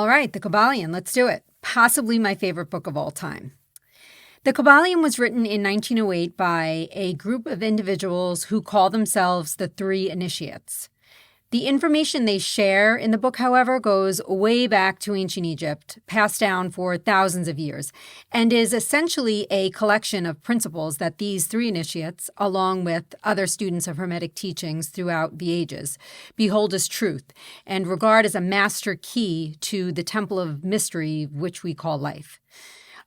All right, the Kybalion, let's do it. Possibly my favorite book of all time. The Kybalion was written in 1908 by a group of individuals who call themselves the Three Initiates. The information they share in the book, however, goes way back to ancient Egypt, passed down for thousands of years, and is essentially a collection of principles that these three initiates, along with other students of Hermetic teachings throughout the ages, behold as truth and regard as a master key to the temple of mystery which we call life.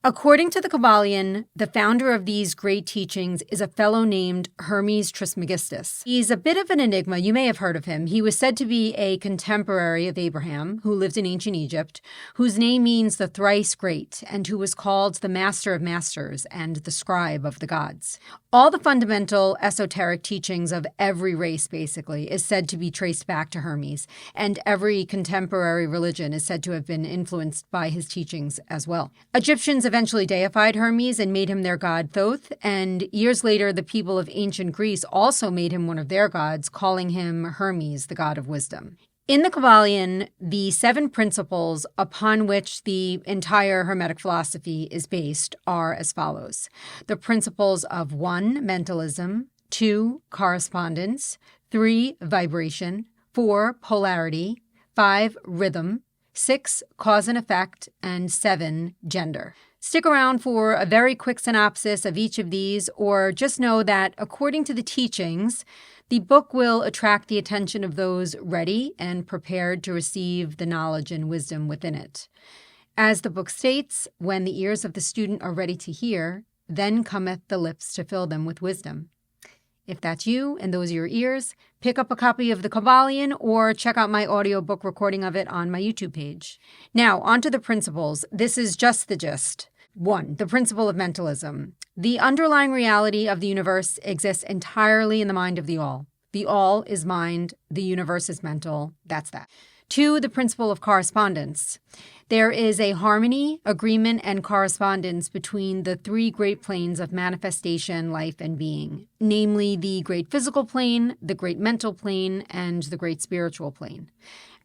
According to the Kybalion, the founder of these great teachings is a fellow named Hermes Trismegistus. He's a bit of an enigma. You may have heard of him. He was said to be a contemporary of Abraham, who lived in ancient Egypt, whose name means the thrice great, and who was called the master of masters and the scribe of the gods. All the fundamental esoteric teachings of every race, basically, is said to be traced back to Hermes, and every contemporary religion is said to have been influenced by his teachings as well. Egyptians eventually deified Hermes and made him their god Thoth, and years later the people of ancient Greece also made him one of their gods, calling him Hermes, the god of wisdom. In the Kybalion, the 7 principles upon which the entire Hermetic philosophy is based are as follows. The principles of 1, mentalism, 2, correspondence, 3, vibration, 4, polarity, 5, rhythm, 6, cause and effect, and 7, gender. Stick around for a very quick synopsis of each of these, or just know that according to the teachings, the book will attract the attention of those ready and prepared to receive the knowledge and wisdom within it. As the book states, when the ears of the student are ready to hear, then cometh the lips to fill them with wisdom. If that's you and those are your ears, pick up a copy of the Kybalion or check out my audiobook recording of it on my YouTube page. Now, onto the principles. This is just the gist. 1. The principle of mentalism. The underlying reality of the universe exists entirely in the mind of the all. The all is mind, the universe is mental. That's that. 2. The principle of correspondence. There is a harmony, agreement, and correspondence between the 3 great planes of manifestation, life, and being, namely the great physical plane, the great mental plane, and the great spiritual plane.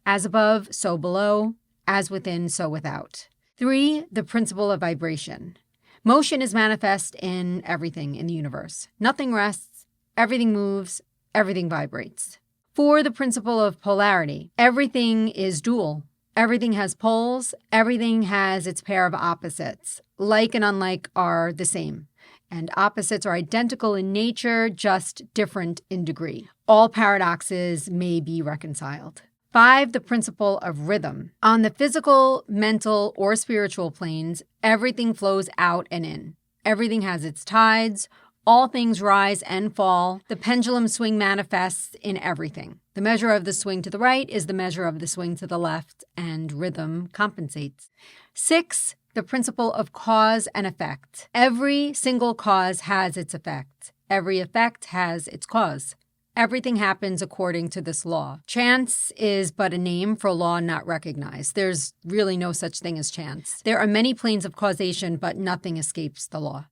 As above, so below, as within, so without. 3. The principle of vibration. Motion is manifest in everything in the universe. Nothing rests, everything moves, everything vibrates. 4. The principle of polarity. Everything is dual. Everything has poles. Everything has its pair of opposites. Like and unlike are the same. And opposites are identical in nature, just different in degree. All paradoxes may be reconciled. 5. The principle of rhythm. On the physical, mental, or spiritual planes, everything flows out and in. Everything has its tides. All things rise and fall. The pendulum swing manifests in everything. The measure of the swing to the right is the measure of the swing to the left, and rhythm compensates. 6. The principle of cause and effect. Every single cause has its effect. Every effect has its cause. Everything happens according to this law. Chance is but a name for a law not recognized. There's really no such thing as chance. There are many planes of causation, but nothing escapes the law.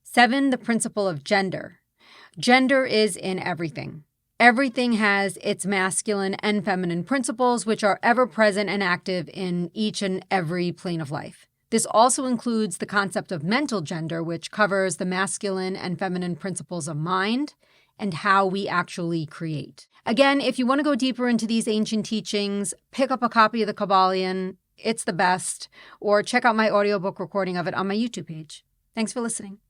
7. The principle of gender. Gender is in everything. Everything has its masculine and feminine principles, which are ever present and active in each and every plane of life. This also includes the concept of mental gender, which covers the masculine and feminine principles of mind and how we actually create. Again, if you want to go deeper into these ancient teachings, pick up a copy of the Kybalion. It's the best. Or check out my audiobook recording of it on my YouTube page. Thanks for listening.